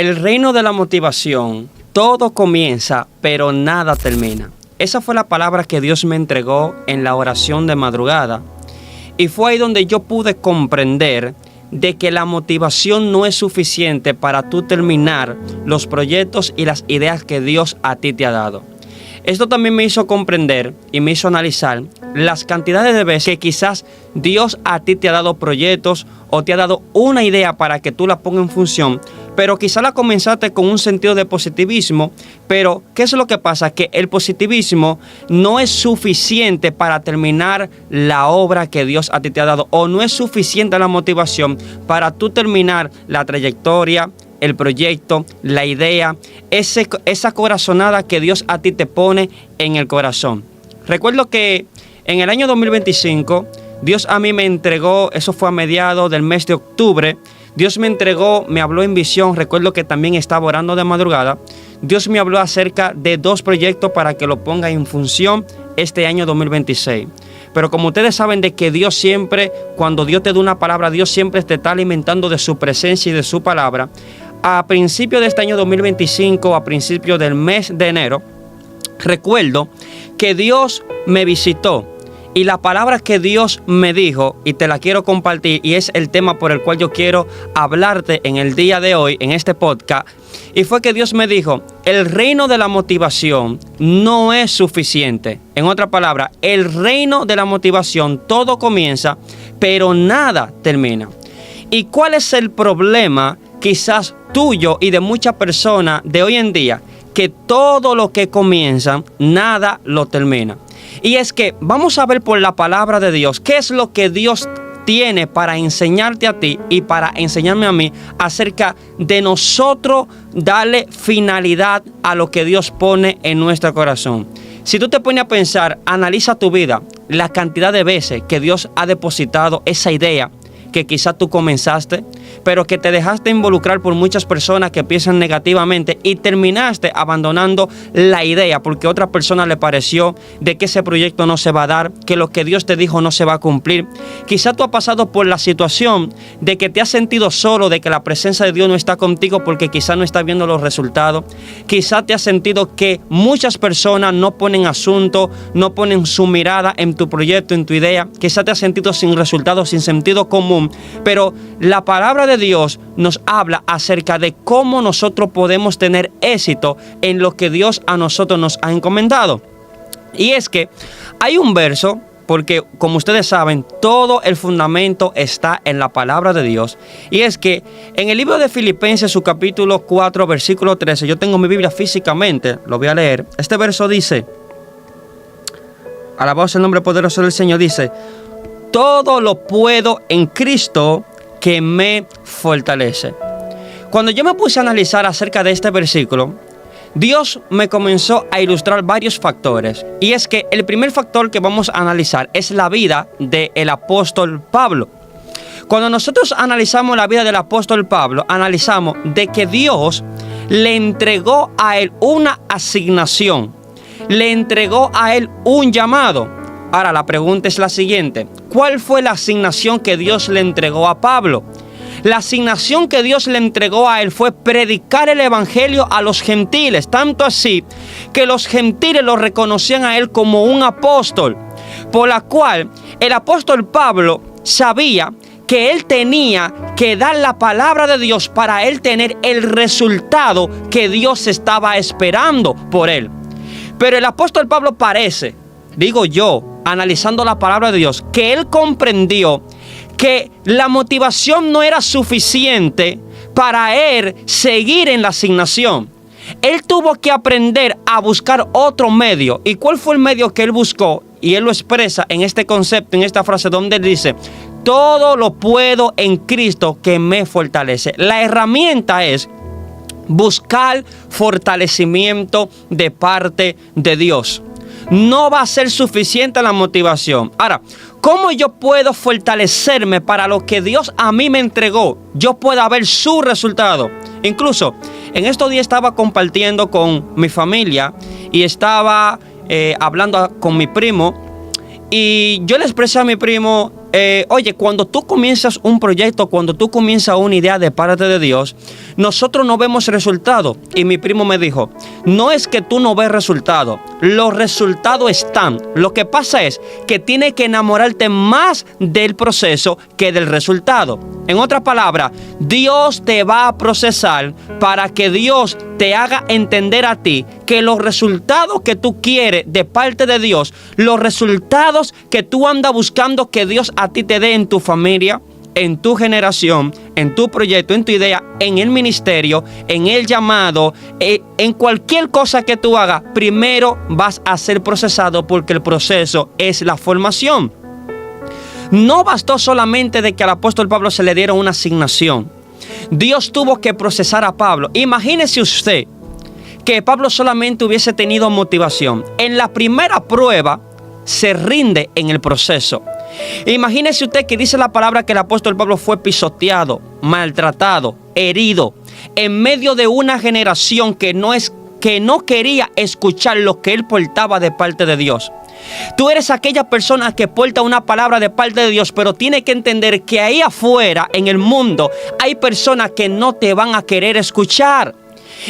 El reino de la motivación, todo comienza, pero nada termina. Esa fue la palabra que Dios me entregó en la oración de madrugada. Y fue ahí donde yo pude comprender de que la motivación no es suficiente para tú terminar los proyectos y las ideas que Dios a ti te ha dado. Esto también me hizo comprender y me hizo analizar las cantidades de veces que quizás Dios a ti te ha dado proyectos o te ha dado una idea para que tú la pongas en función, pero quizás la comenzaste con un sentido de positivismo, pero ¿qué es lo que pasa? Que el positivismo no es suficiente para terminar la obra que Dios a ti te ha dado, o no es suficiente la motivación para tú terminar la trayectoria, el proyecto, la idea, esa corazonada que Dios a ti te pone en el corazón. Recuerdo que en el año 2025, Dios a mí me entregó, eso fue a mediados del mes de octubre, Dios me entregó, me habló en visión, recuerdo que también estaba orando de madrugada, Dios me habló acerca de 2 proyectos para que lo ponga en función este año 2026. Pero como ustedes saben de que Dios siempre, cuando Dios te da una palabra, Dios siempre te está alimentando de su presencia y de su palabra. A principio de este año 2025, a principio del mes de enero, recuerdo que Dios me visitó y la palabra que Dios me dijo, y te la quiero compartir, y es el tema por el cual yo quiero hablarte en el día de hoy, en este podcast, y fue que Dios me dijo, el reino de la motivación no es suficiente. En otra palabra, el reino de la motivación, todo comienza, pero nada termina. ¿Y cuál es el problema quizás tuyo y de muchas personas de hoy en día? Que todo lo que comienza, nada lo termina. Y es que vamos a ver por la palabra de Dios qué es lo que Dios tiene para enseñarte a ti y para enseñarme a mí acerca de nosotros darle finalidad a lo que Dios pone en nuestro corazón. Si tú te pones a pensar, analiza tu vida, la cantidad de veces que Dios ha depositado esa idea que quizás tú comenzaste, pero que te dejaste involucrar por muchas personas que piensan negativamente y terminaste abandonando la idea porque a otra persona le pareció de que ese proyecto no se va a dar, que lo que Dios te dijo no se va a cumplir. Quizás tú has pasado por la situación de que te has sentido solo, de que la presencia de Dios no está contigo porque quizás no estás viendo los resultados. Quizás te has sentido que muchas personas no ponen asunto, no ponen su mirada en tu proyecto, en tu idea. Quizás te has sentido sin resultados, sin sentido común, pero la palabra de Dios nos habla acerca de cómo nosotros podemos tener éxito en lo que Dios a nosotros nos ha encomendado. Y es que hay un verso, porque como ustedes saben, todo el fundamento está en la palabra de Dios. Y es que en el libro de Filipenses, su capítulo 4, versículo 13, yo tengo mi Biblia físicamente, lo voy a leer. Este verso dice, alabado sea el nombre poderoso del Señor, dice, todo lo puedo en Cristo que me fortalece. Cuando yo me puse a analizar acerca de este versículo, Dios me comenzó a ilustrar varios factores. Y es que el primer factor que vamos a analizar es la vida del apóstol Pablo. Cuando nosotros analizamos la vida del apóstol Pablo, analizamos de que Dios le entregó a él una asignación, le entregó a él un llamado. Ahora la pregunta es la siguiente, ¿cuál fue la asignación que Dios le entregó a Pablo? La asignación que Dios le entregó a él fue predicar el evangelio a los gentiles, tanto así que los gentiles lo reconocían a él como un apóstol, por la cual el apóstol Pablo sabía que él tenía que dar la palabra de Dios para él tener el resultado que Dios estaba esperando por él. Pero el apóstol Pablo parece, digo yo, analizando la palabra de Dios, que él comprendió que la motivación no era suficiente para él seguir en la asignación. Él tuvo que aprender a buscar otro medio. ¿Y cuál fue el medio que él buscó? Y él lo expresa en este concepto, en esta frase donde él dice, todo lo puedo en Cristo que me fortalece. La herramienta es buscar fortalecimiento de parte de Dios. No va a ser suficiente la motivación. Ahora, ¿cómo yo puedo fortalecerme para lo que Dios a mí me entregó? Yo pueda ver su resultado. Incluso, en estos días estaba compartiendo con mi familia y estaba hablando con mi primo. Y yo le expresé a mi primo oye, cuando tú comienzas un proyecto, cuando tú comienzas una idea de parte de Dios, nosotros no vemos resultados. Y mi primo me dijo, no es que tú no ves resultados, los resultados están. Lo que pasa es que tienes que enamorarte más del proceso que del resultado. En otras palabras, Dios te va a procesar para que Dios te haga entender a ti que los resultados que tú quieres de parte de Dios, los resultados que tú andas buscando que Dios a ti te dé en tu familia, en tu generación, en tu proyecto, en tu idea, en el ministerio, en el llamado, en cualquier cosa que tú hagas, primero vas a ser procesado porque el proceso es la formación. No bastó solamente de que al apóstol Pablo se le diera una asignación. Dios tuvo que procesar a Pablo. Imagínese usted que Pablo solamente hubiese tenido motivación. En la primera prueba se rinde en el proceso. Imagínese usted que dice la palabra que el apóstol Pablo fue pisoteado, maltratado, herido, en medio de una generación que no quería escuchar lo que él portaba de parte de Dios. Tú eres aquella persona que porta una palabra de parte de Dios, pero tienes que entender que ahí afuera, en el mundo, hay personas que no te van a querer escuchar.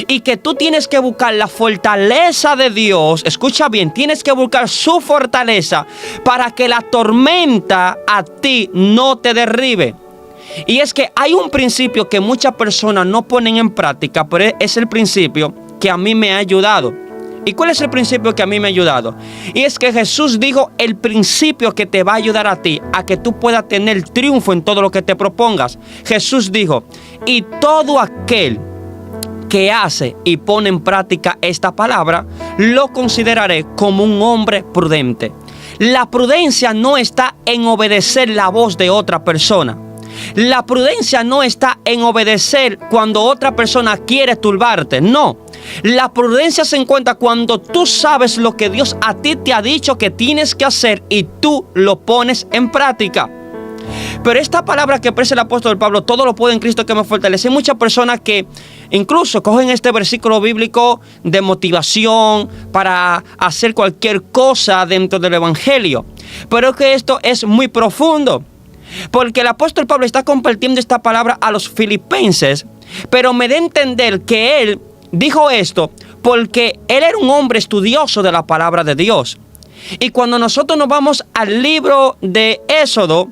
Y que tú tienes que buscar la fortaleza de Dios. Escucha bien, tienes que buscar su fortaleza para que la tormenta a ti no te derribe. Y es que hay un principio que muchas personas no ponen en práctica, pero es el principio que a mí me ha ayudado. ¿Y cuál es el principio que a mí me ha ayudado? Y es que Jesús dijo el principio que te va a ayudar a ti, a que tú puedas tener triunfo en todo lo que te propongas. Jesús dijo, y todo aquel que hace y pone en práctica esta palabra, lo consideraré como un hombre prudente. La prudencia no está en obedecer la voz de otra persona. La prudencia no está en obedecer cuando otra persona quiere turbarte, no. La prudencia se encuentra cuando tú sabes lo que Dios a ti te ha dicho que tienes que hacer y tú lo pones en práctica. Pero esta palabra que expresa el apóstol Pablo, todo lo puedo en Cristo que me fortalece. Hay muchas personas que incluso cogen este versículo bíblico de motivación para hacer cualquier cosa dentro del evangelio. Pero es que esto es muy profundo. Porque el apóstol Pablo está compartiendo esta palabra a los filipenses, pero me da a entender que él dijo esto porque él era un hombre estudioso de la palabra de Dios. Y cuando nosotros nos vamos al libro de Éxodo,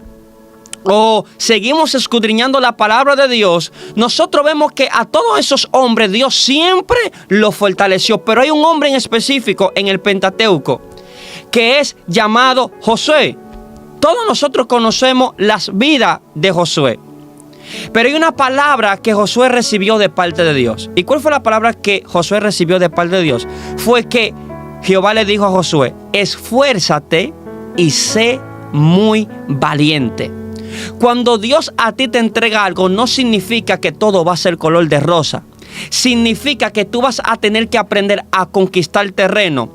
o seguimos escudriñando la palabra de Dios, nosotros vemos que a todos esos hombres Dios siempre los fortaleció. Pero hay un hombre en específico en el Pentateuco que es llamado Josué. Todos nosotros conocemos las vidas de Josué, pero hay una palabra que Josué recibió de parte de Dios. ¿Y cuál fue la palabra que Josué recibió de parte de Dios? Fue que Jehová le dijo a Josué, esfuérzate y sé muy valiente. Cuando Dios a ti te entrega algo, no significa que todo va a ser color de rosa. Significa que tú vas a tener que aprender a conquistar terreno.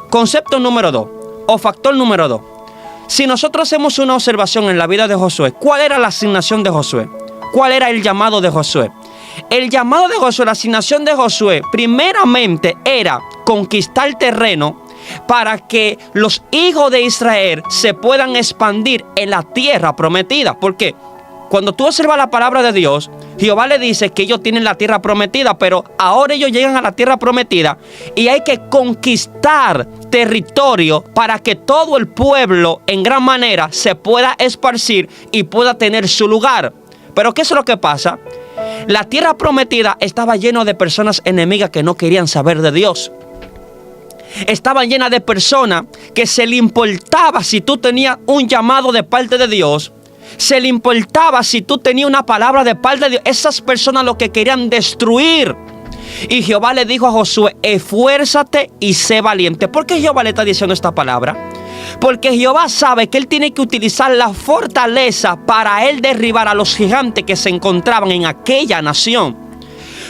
Concepto número 2, o factor número 2. Si nosotros hacemos una observación en la vida de Josué, ¿cuál era la asignación de Josué? ¿Cuál era el llamado de Josué? El llamado de Josué, la asignación de Josué, primeramente era conquistar terreno para que los hijos de Israel se puedan expandir en la tierra prometida. ¿Por qué? Cuando tú observas la palabra de Dios, Jehová le dice que ellos tienen la tierra prometida, pero ahora ellos llegan a la tierra prometida y hay que conquistar territorio para que todo el pueblo en gran manera se pueda esparcir y pueda tener su lugar. Pero ¿qué es lo que pasa? La tierra prometida estaba llena de personas enemigas que no querían saber de Dios. Estaban llenas de personas que se le importaba si tú tenías un llamado de parte de Dios. Se le importaba si tú tenías una palabra de parte de Dios. Esas personas lo que querían destruir. Y Jehová le dijo a Josué, esfuérzate y sé valiente. ¿Por qué Jehová le está diciendo esta palabra? Porque Jehová sabe que él tiene que utilizar la fortaleza para él derribar a los gigantes que se encontraban en aquella nación.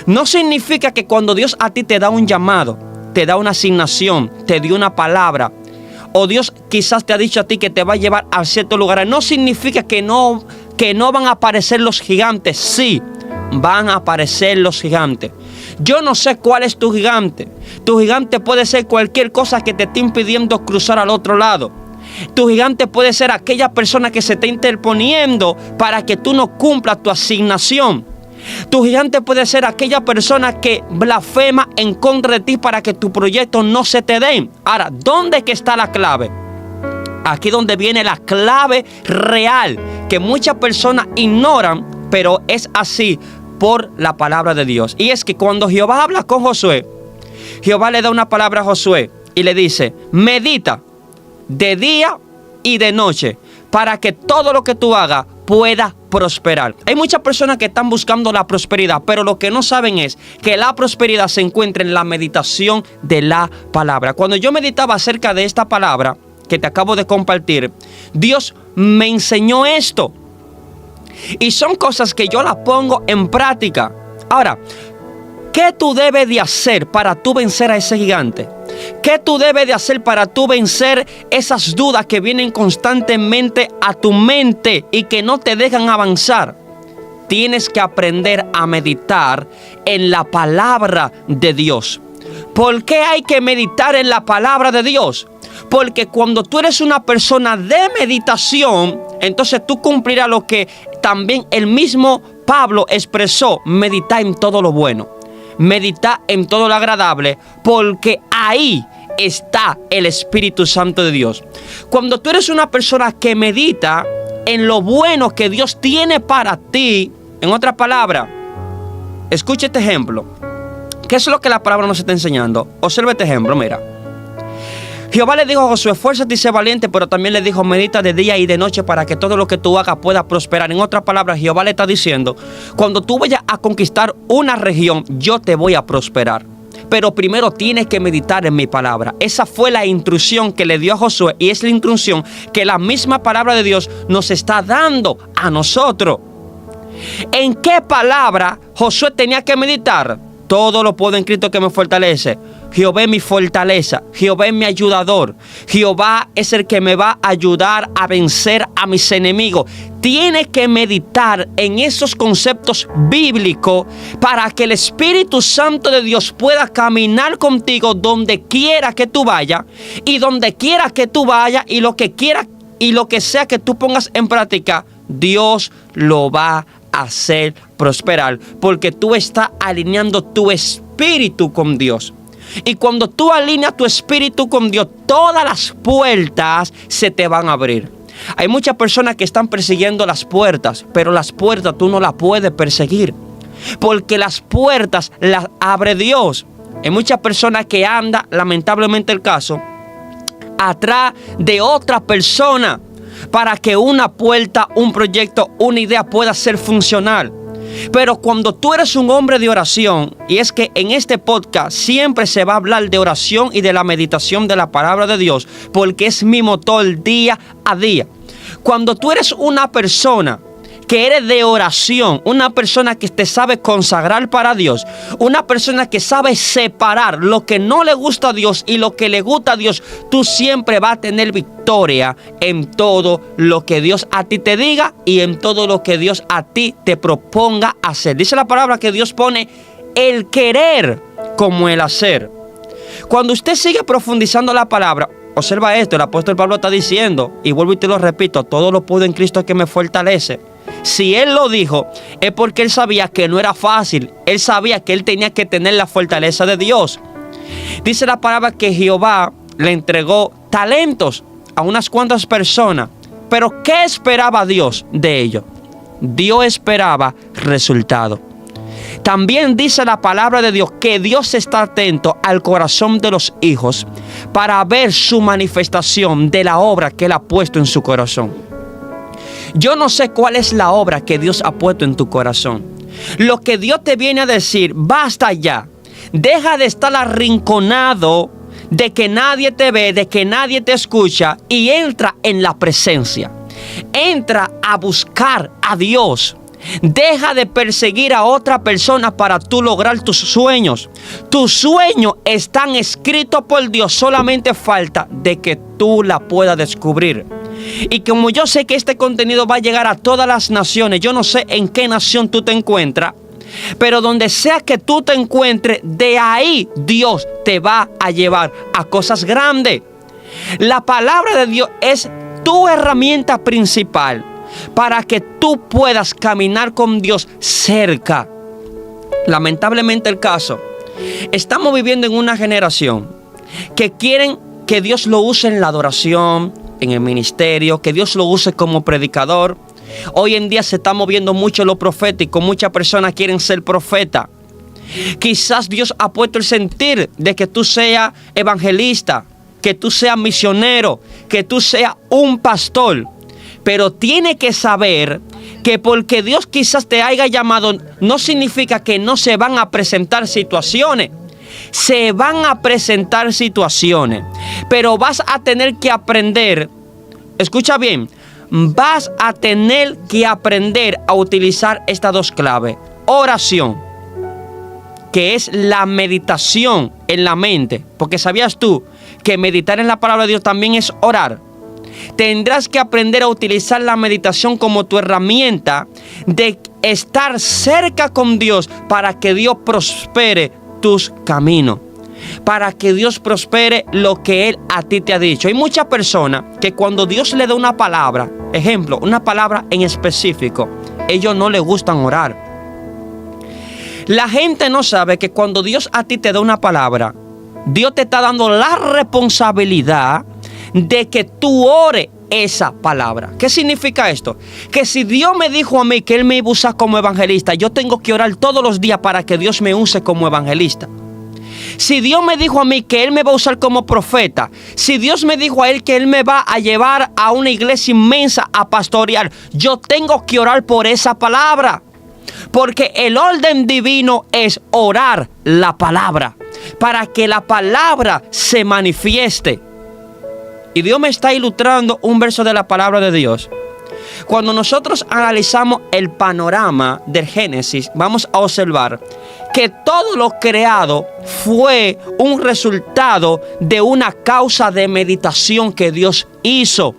No significa que cuando Dios a ti te da un llamado, te da una asignación, te dio una palabra, o Dios quizás te ha dicho a ti que te va a llevar a ciertos lugares, no significa que no van a aparecer los gigantes. Sí, van a aparecer los gigantes. Yo no sé cuál es tu gigante. Tu gigante puede ser cualquier cosa que te esté impidiendo cruzar al otro lado. Tu gigante puede ser aquella persona que se está interponiendo para que tú no cumplas tu asignación. Tu gigante puede ser aquella persona que blasfema en contra de ti para que tu proyecto no se te dé. Ahora, ¿dónde es que está la clave? Aquí donde viene la clave real, que muchas personas ignoran, pero es así por la palabra de Dios. Y es que cuando Jehová habla con Josué, Jehová le da una palabra a Josué y le dice: medita de día y de noche para que todo lo que tú hagas pueda prosperar. Hay muchas personas que están buscando la prosperidad, pero lo que no saben es que la prosperidad se encuentra en la meditación de la palabra. Cuando yo meditaba acerca de esta palabra que te acabo de compartir, Dios me enseñó esto. Y son cosas que yo las pongo en práctica. Ahora, ¿qué tú debes de hacer para tú vencer a ese gigante? ¿Qué tú debes de hacer para tú vencer esas dudas que vienen constantemente a tu mente y que no te dejan avanzar? Tienes que aprender a meditar en la palabra de Dios. ¿Por qué hay que meditar en la palabra de Dios? Porque cuando tú eres una persona de meditación, entonces tú cumplirás lo que también el mismo Pablo expresó: medita en todo lo bueno, medita en todo lo agradable, porque ahí está el Espíritu Santo de Dios. Cuando tú eres una persona que medita en lo bueno que Dios tiene para ti, en otras palabras, escucha este ejemplo. ¿Qué es lo que la palabra nos está enseñando? Observa este ejemplo, mira. Jehová le dijo a Josué: esfuérzate y sé valiente, pero también le dijo: medita de día y de noche para que todo lo que tú hagas pueda prosperar. En otras palabras, Jehová le está diciendo: cuando tú vayas a conquistar una región, yo te voy a prosperar. Pero primero tienes que meditar en mi palabra. Esa fue la instrucción que le dio a Josué, y es la instrucción que la misma palabra de Dios nos está dando a nosotros. ¿En qué palabra Josué tenía que meditar? Todo lo puedo en Cristo que me fortalece. Jehová es mi fortaleza, Jehová es mi ayudador, Jehová es el que me va a ayudar a vencer a mis enemigos. Tienes que meditar en esos conceptos bíblicos para que el Espíritu Santo de Dios pueda caminar contigo donde quiera que tú vayas, y donde quiera que tú vayas y lo que quiera y lo que sea que tú pongas en práctica, Dios lo va a hacer prosperar, porque tú estás alineando tu espíritu con Dios. Y cuando tú alineas tu espíritu con Dios, todas las puertas se te van a abrir. Hay muchas personas que están persiguiendo las puertas, pero las puertas tú no las puedes perseguir, porque las puertas las abre Dios. Hay muchas personas que andan, lamentablemente el caso, atrás de otra persona para que una puerta, un proyecto, una idea pueda ser funcional. Pero cuando tú eres un hombre de oración, y es que en este podcast siempre se va a hablar de oración y de la meditación de la palabra de Dios, porque es mi motor día a día. Cuando tú eres una persona que eres de oración, una persona que te sabe consagrar para Dios, una persona que sabe separar lo que no le gusta a Dios y lo que le gusta a Dios, tú siempre vas a tener victoria en todo lo que Dios a ti te diga y en todo lo que Dios a ti te proponga hacer. Dice la palabra que Dios pone el querer como el hacer. Cuando usted sigue profundizando la palabra, observa esto, el apóstol Pablo está diciendo, y vuelvo y te lo repito: todo lo puedo en Cristo que me fortalece. Si él lo dijo, es porque él sabía que no era fácil. Él sabía que él tenía que tener la fortaleza de Dios. Dice la palabra que Jehová le entregó talentos a unas cuantas personas. Pero ¿qué esperaba Dios de ellos? Dios esperaba resultado. También dice la palabra de Dios que Dios está atento al corazón de los hijos para ver su manifestación de la obra que él ha puesto en su corazón. Yo no sé cuál es la obra que Dios ha puesto en tu corazón. Lo que Dios te viene a decir: basta ya. Deja de estar arrinconado, de que nadie te ve, de que nadie te escucha, y entra en la presencia. Entra a buscar a Dios. Deja de perseguir a otra persona para tú lograr tus sueños. Tus sueños están escritos por Dios. Solamente falta de que tú la puedas descubrir. Y como yo sé que este contenido va a llegar a todas las naciones, yo no sé en qué nación tú te encuentras, pero donde sea que tú te encuentres, de ahí Dios te va a llevar a cosas grandes. La palabra de Dios es tu herramienta principal para que tú puedas caminar con Dios cerca. Lamentablemente el caso, estamos viviendo en una generación que quieren que Dios lo use en la adoración, en el ministerio, que Dios lo use como predicador. Hoy en día se está moviendo mucho lo profético, muchas personas quieren ser profeta. Quizás Dios ha puesto el sentir de que tú seas evangelista, que tú seas misionero, que tú seas un pastor. Pero tiene que saber que porque Dios quizás te haya llamado, no significa que no se van a presentar situaciones. Se van a presentar situaciones, pero vas a tener que aprender, escucha bien, vas a tener que aprender a utilizar estas dos claves. Oración, que es la meditación en la mente, porque ¿sabías tú que meditar en la palabra de Dios también es orar? Tendrás que aprender a utilizar la meditación como tu herramienta de estar cerca con Dios para que Dios prospere tus caminos, para que Dios prospere lo que Él a ti te ha dicho. Hay muchas personas que cuando Dios le da una palabra, ejemplo, una palabra en específico, ellos no les gustan orar. La gente no sabe que cuando Dios a ti te da una palabra, Dios te está dando la responsabilidad de que tú ores esa palabra. ¿Qué significa esto? Que si Dios me dijo a mí que Él me iba a usar como evangelista, yo tengo que orar todos los días para que Dios me use como evangelista. Si Dios me dijo a mí que Él me va a usar como profeta, si Dios me dijo a Él que Él me va a llevar a una iglesia inmensa a pastorear, yo tengo que orar por esa palabra. Porque el orden divino es orar la palabra, para que la palabra se manifieste. Y Dios me está ilustrando un verso de la palabra de Dios. Cuando nosotros analizamos el panorama del Génesis, vamos a observar que todo lo creado fue un resultado de una causa de meditación que Dios hizo.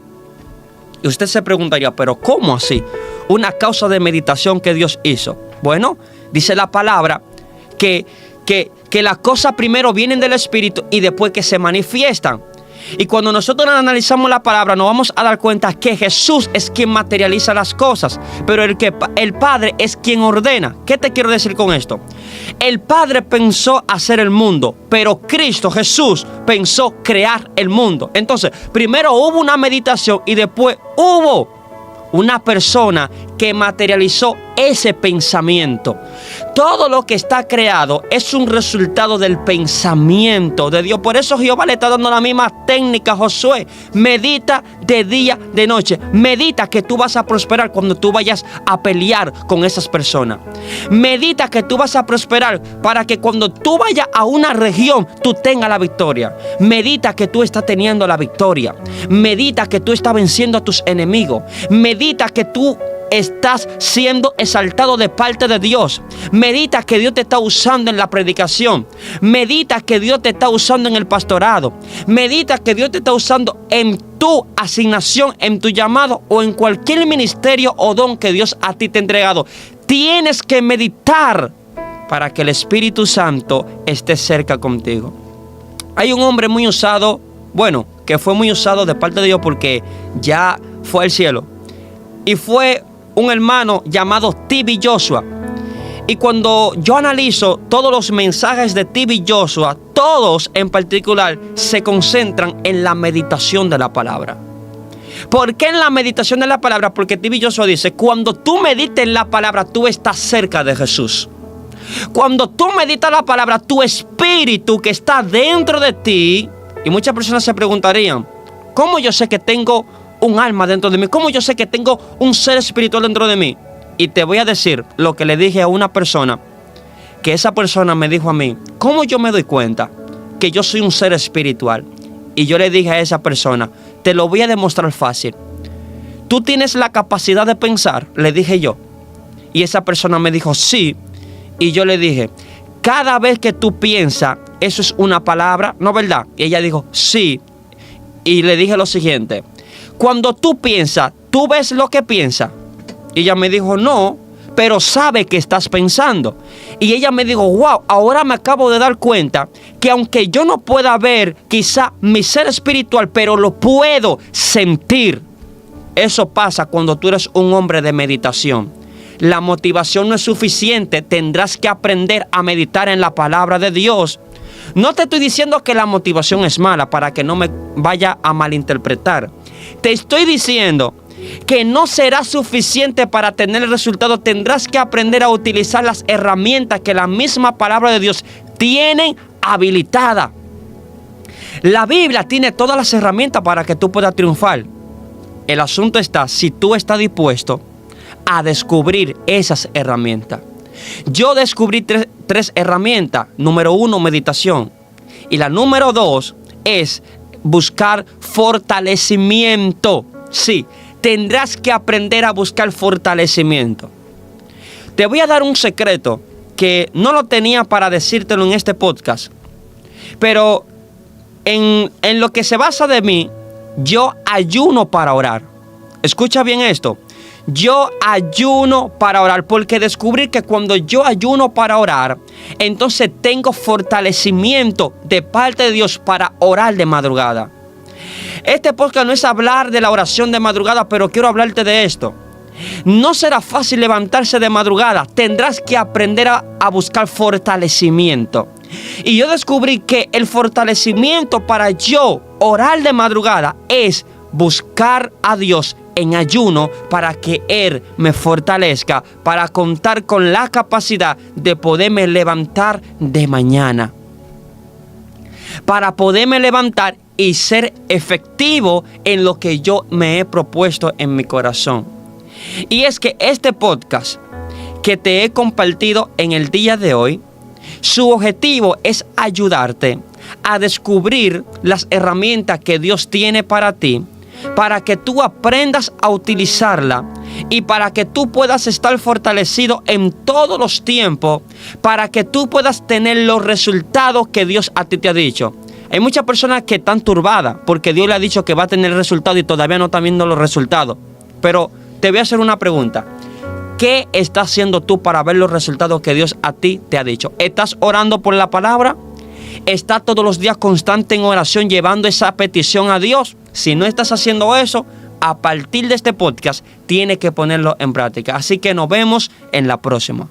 Y usted se preguntaría, ¿pero cómo así? Una causa de meditación que Dios hizo. Bueno, dice la palabra que las cosas primero vienen del Espíritu y después que se manifiestan. Y cuando nosotros analizamos la palabra, nos vamos a dar cuenta que Jesús es quien materializa las cosas, pero el Padre es quien ordena. ¿Qué te quiero decir con esto? El Padre pensó hacer el mundo, pero Cristo, Jesús, pensó crear el mundo. Entonces, primero hubo una meditación y después hubo una persona que materializó ese pensamiento. Todo lo que está creado es un resultado del pensamiento de Dios. Por eso Jehová le está dando la misma técnica a Josué. Medita de día, de noche. Medita que tú vas a prosperar cuando tú vayas a pelear con esas personas. Medita que tú vas a prosperar para que cuando tú vayas a una región, tú tengas la victoria. Medita que tú estás teniendo la victoria. Medita que tú estás venciendo a tus enemigos. Medita que tú estás siendo exaltado de parte de Dios. Medita que Dios te está usando en la predicación. Medita que Dios te está usando en el pastorado. Medita que Dios te está usando en tu asignación, en tu llamado o en cualquier ministerio o don que Dios a ti te ha entregado. Tienes que meditar para que el Espíritu Santo esté cerca contigo. Hay un hombre muy usado, bueno, que fue muy usado de parte de Dios porque ya fue al cielo. Y fue un hermano llamado T.B. Joshua. Y cuando yo analizo todos los mensajes de T.B. Joshua, todos en particular se concentran en la meditación de la palabra. ¿Por qué en la meditación de la palabra? Porque T.B. Joshua dice, cuando tú medites en la palabra, tú estás cerca de Jesús. Cuando tú meditas la palabra, tu espíritu que está dentro de ti, y muchas personas se preguntarían, ¿cómo yo sé que tengo un alma dentro de mí? ¿Cómo yo sé que tengo un ser espiritual dentro de mí? Y te voy a decir lo que le dije a una persona, que esa persona me dijo a mí, ¿cómo yo me doy cuenta que yo soy un ser espiritual? Y yo le dije a esa persona, te lo voy a demostrar fácil. ¿Tú tienes la capacidad de pensar? Le dije yo. Y esa persona me dijo, sí. Y yo le dije, cada vez que tú piensas, eso es una palabra, ¿no verdad? Y ella dijo, sí. Y le dije lo siguiente, cuando tú piensas, ¿tú ves lo que piensas? Y ella me dijo, no, pero sabe que estás pensando. Y ella me dijo, wow, ahora me acabo de dar cuenta que aunque yo no pueda ver quizá mi ser espiritual, pero lo puedo sentir. Eso pasa cuando tú eres un hombre de meditación. La motivación no es suficiente, tendrás que aprender a meditar en la palabra de Dios. No te estoy diciendo que la motivación es mala para que no me vaya a malinterpretar. Te estoy diciendo que no será suficiente para tener el resultado. Tendrás que aprender a utilizar las herramientas que la misma palabra de Dios tiene habilitada. La Biblia tiene todas las herramientas para que tú puedas triunfar. El asunto está si tú estás dispuesto a descubrir esas herramientas. Yo descubrí tres herramientas. Número 1, meditación. Y la número 2 es buscar fortalecimiento. Sí, tendrás que aprender a buscar fortalecimiento. Te voy a dar un secreto que no lo tenía para decírtelo en este podcast. Pero en lo que se basa de mí, yo ayuno para orar. Escucha bien esto. Yo ayuno para orar porque descubrí que cuando yo ayuno para orar, entonces tengo fortalecimiento de parte de Dios para orar de madrugada. Este podcast no es hablar de la oración de madrugada, pero quiero hablarte de esto. No será fácil levantarse de madrugada. Tendrás que aprender a buscar fortalecimiento. Y yo descubrí que el fortalecimiento para yo orar de madrugada es buscar a Dios en ayuno para que Él me fortalezca, para contar con la capacidad de poderme levantar de mañana. Para poderme levantar y ser efectivo en lo que yo me he propuesto en mi corazón. Y es que este podcast que te he compartido en el día de hoy, su objetivo es ayudarte a descubrir las herramientas que Dios tiene para ti, para que tú aprendas a utilizarla y para que tú puedas estar fortalecido en todos los tiempos, para que tú puedas tener los resultados que Dios a ti te ha dicho. Hay muchas personas que están turbadas porque Dios le ha dicho que va a tener resultados y todavía no están viendo los resultados. Pero te voy a hacer una pregunta. ¿Qué estás haciendo tú para ver los resultados que Dios a ti te ha dicho? ¿Estás orando por la palabra? ¿Estás todos los días constante en oración llevando esa petición a Dios? Si no estás haciendo eso, a partir de este podcast tienes que ponerlo en práctica. Así que nos vemos en la próxima.